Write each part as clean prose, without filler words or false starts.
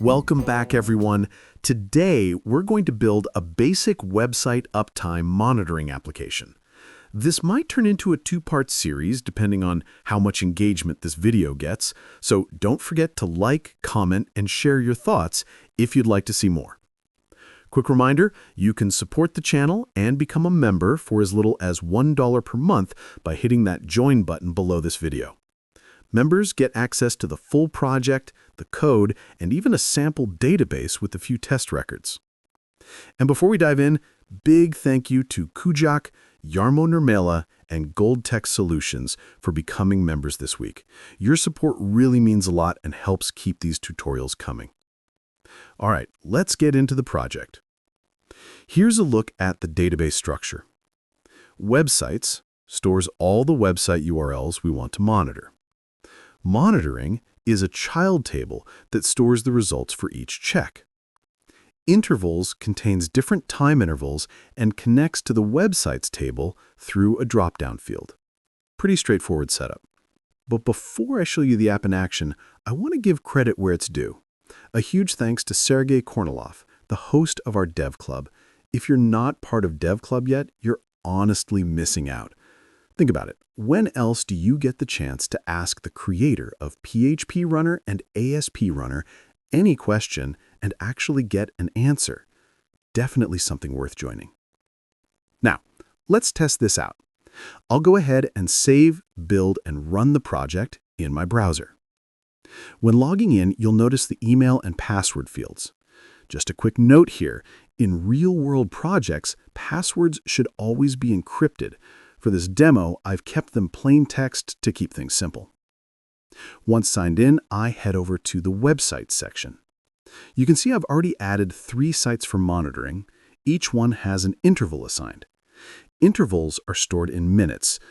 Welcome back, everyone. Today, we're going to build a basic website uptime monitoring application. This might turn into a two-part series depending on how much engagement this video gets, so don't forget to like, comment, and share your thoughts if you'd like to see more. Quick reminder, you can support the channel and become a member for as little as $1 per month by hitting that join button below this video. Members get access to the full project, the code, and even a sample database with a few test records. And before we dive in, big thank you to Kujak, Jarmo Nurmela, and Gold Tech Solutions for becoming members this week. Your support really means a lot and helps keep these tutorials coming. All right, let's get into the project. Here's a look at the database structure. Websites stores all the website URLs we want to monitor. Monitoring is a child table that stores the results for each check. Intervals contains different time intervals and connects to the websites table through a drop-down field. Pretty straightforward setup. But before I show you the app in action, I want to give credit where it's due. A huge thanks to Sergey Kornilov, the host of our Dev Club. If you're not part of Dev Club yet, you're honestly missing out. Think about it. When else do you get the chance to ask the creator of PHP Runner and ASP Runner any question and actually get an answer? Definitely something worth joining. Now, let's test this out. I'll go ahead and save, build, and run the project in my browser. When logging in, you'll notice the email and password fields. Just a quick note here, in real-world projects, passwords should always be encrypted. For this demo, I've kept them plain text to keep things simple. Once signed in, I head over to the websites section. You can see I've already added 3 sites for monitoring. Each one has an interval assigned. Intervals are stored in minutes.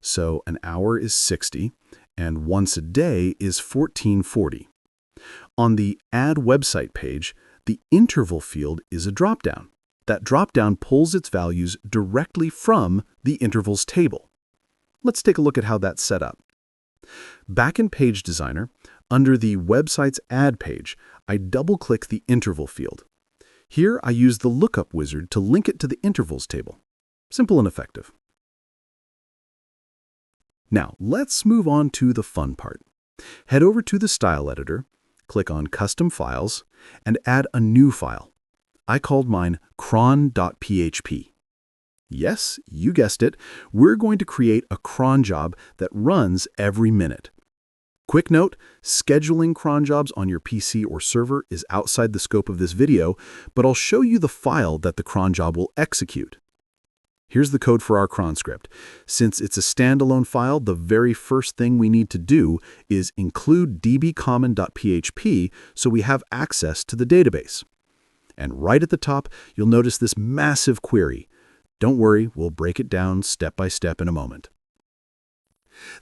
So an hour is 60, and once a day is 1440. On the Add Website page, the interval field is a dropdown. That dropdown pulls its values directly from the intervals table. Let's take a look at how that's set up. Back in Page Designer, under the Websites Add page, I double-click the interval field. Here I use the lookup wizard to link it to the intervals table. Simple and effective. Now, let's move on to the fun part. Head over to the Style Editor, click on Custom Files, and add a new file. I called mine cron.php. Yes, you guessed it, we're going to create a cron job that runs every minute. Quick note, scheduling cron jobs on your PC or server is outside the scope of this video, but I'll show you the file that the cron job will execute. Here's the code for our cron script. Since it's a standalone file, the very first thing we need to do is include dbcommon.php so we have access to the database. And right at the top, you'll notice this massive query. Don't worry, we'll break it down step by step in a moment.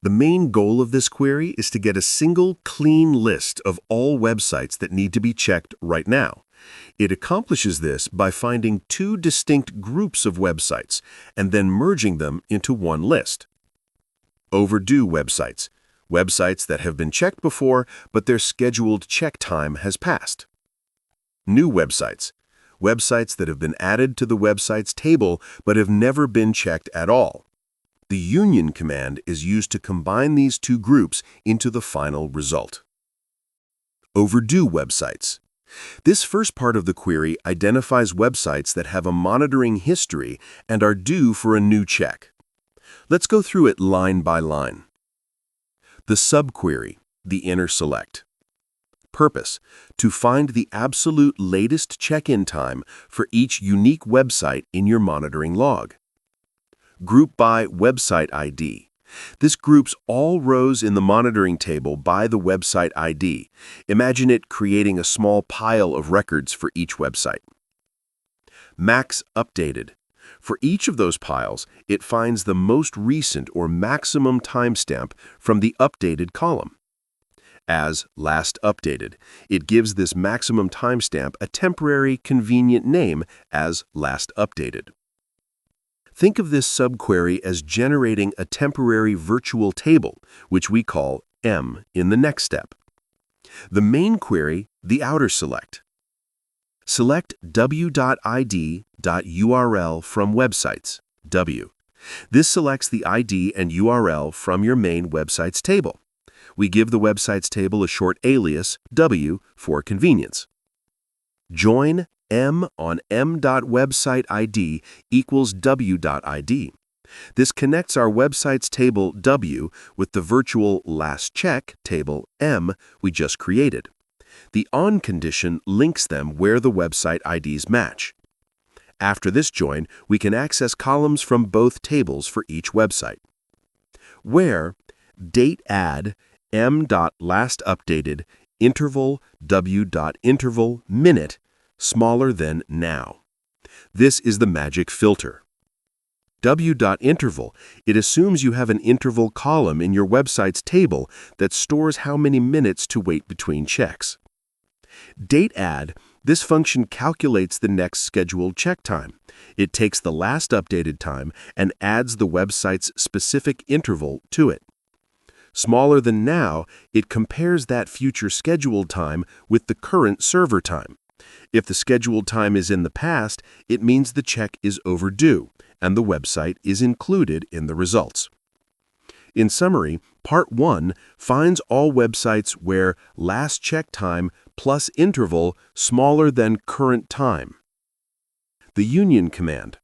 The main goal of this query is to get a single, clean list of all websites that need to be checked right now. It accomplishes this by finding 2 distinct groups of websites and then merging them into one list. Overdue websites, websites that have been checked before, but their scheduled check time has passed. New websites, websites that have been added to the websites table but have never been checked at all. The union command is used to combine these 2 groups into the final result. Overdue websites. This first part of the query identifies websites that have a monitoring history and are due for a new check. Let's go through it line by line. The subquery, the inner select. Purpose, to find the absolute latest check-in time for each unique website in your monitoring log. Group by website ID. This groups all rows in the monitoring table by the website ID. Imagine it creating a small pile of records for each website. Max updated. For each of those piles, it finds the most recent or maximum timestamp from the updated column. As last updated, it gives this maximum timestamp a temporary, convenient name as last updated. Think of this subquery as generating a temporary virtual table, which we call M in the next step. The main query, the outer select. Select w.id.url from websites, W. This selects the ID and URL from your main websites table. We give the websites table a short alias, W, for convenience. Join M on m.websiteid equals w.id. This connects our websites table W with the virtual last check table M we just created. The on condition links them where the website IDs match. After this join, we can access columns from both tables for each website. Where date add m.lastupdated interval w.interval minute smaller than now. This is the magic filter. W.interval, it assumes you have an interval column in your website's table that stores how many minutes to wait between checks. Date add, this function calculates the next scheduled check time. It takes the last updated time and adds the website's specific interval to it. Smaller than now, it compares that future scheduled time with the current server time. If the scheduled time is in the past, it means the check is overdue, and the website is included in the results. In summary, Part 1 finds all websites where last check time plus interval smaller than current time. The union command.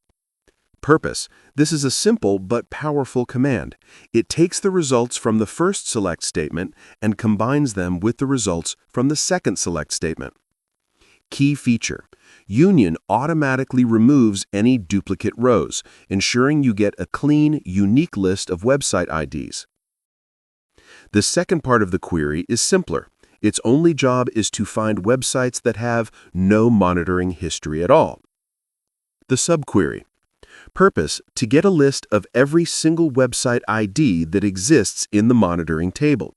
Purpose. This is a simple but powerful command. It takes the results from the first select statement and combines them with the results from the second select statement. Key feature. Union automatically removes any duplicate rows, ensuring you get a clean, unique list of website IDs. The second part of the query is simpler. Its only job is to find websites that have no monitoring history at all. The subquery. Purpose, to get a list of every single website ID that exists in the monitoring table.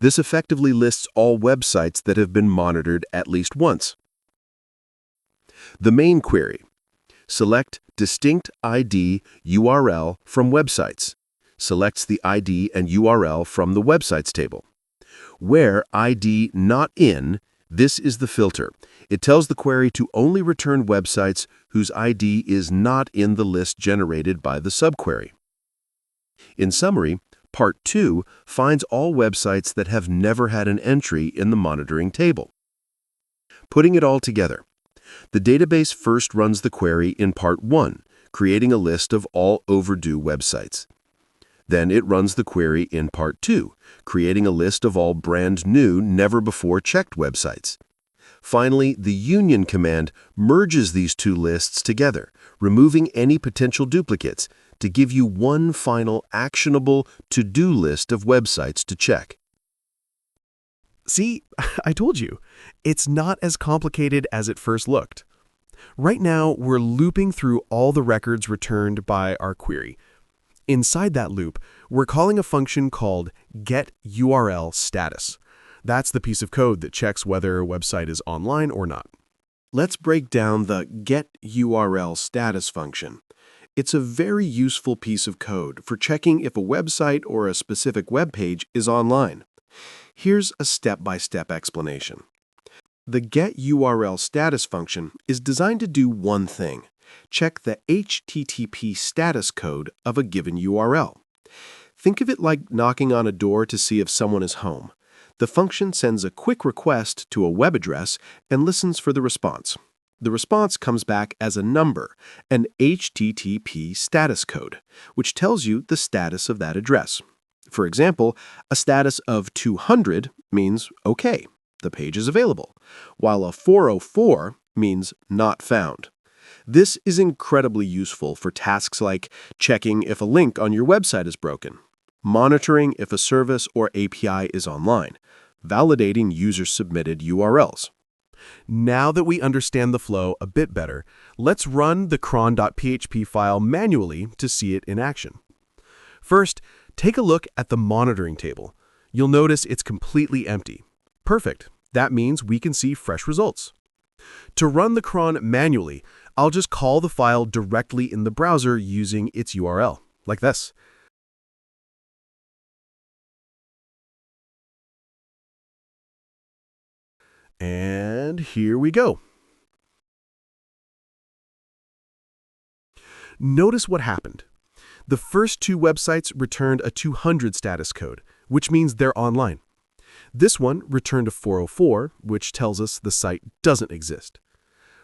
This effectively lists all websites that have been monitored at least once. The main query. Select distinct ID URL from websites. Selects the ID and URL from the websites table. Where ID not in, this is the filter. It tells the query to only return websites whose ID is not in the list generated by the subquery. In summary, Part 2 finds all websites that have never had an entry in the monitoring table. Putting it all together, the database first runs the query in Part 1, creating a list of all overdue websites. Then it runs the query in Part 2, creating a list of all brand new, never-before-checked websites. Finally, the union command merges these two lists together, removing any potential duplicates, to give you one final actionable to-do list of websites to check. See, I told you, it's not as complicated as it first looked. Right now, we're looping through all the records returned by our query. Inside that loop, we're calling a function called getURLStatus. That's the piece of code that checks whether a website is online or not. Let's break down the getURLStatus function. It's a very useful piece of code for checking if a website or a specific web page is online. Here's a step-by-step explanation. The getURLStatus function is designed to do one thing: check the HTTP status code of a given URL. Think of it like knocking on a door to see if someone is home. The function sends a quick request to a web address and listens for the response. The response comes back as a number, an HTTP status code, which tells you the status of that address. For example, a status of 200 means OK, the page is available, while a 404 means not found. This is incredibly useful for tasks like checking if a link on your website is broken, monitoring if a service or API is online, validating user-submitted URLs. Now that we understand the flow a bit better, let's run the cron.php file manually to see it in action. First, take a look at the monitoring table. You'll notice it's completely empty. Perfect. That means we can see fresh results. To run the cron manually, I'll just call the file directly in the browser using its URL, like this. And here we go. Notice what happened. The first two websites returned a 200 status code, which means they're online. This one returned a 404, which tells us the site doesn't exist.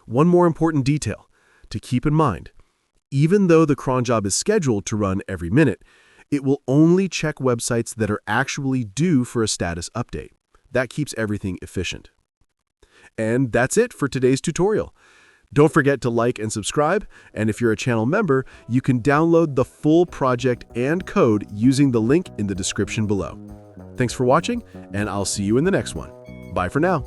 One more important detail to keep in mind. Even though the cron job is scheduled to run every minute, it will only check websites that are actually due for a status update. That keeps everything efficient. And that's it for today's tutorial. Don't forget to like and subscribe, and if you're a channel member, you can download the full project and code using the link in the description below. Thanks for watching, and I'll see you in the next one. Bye for now.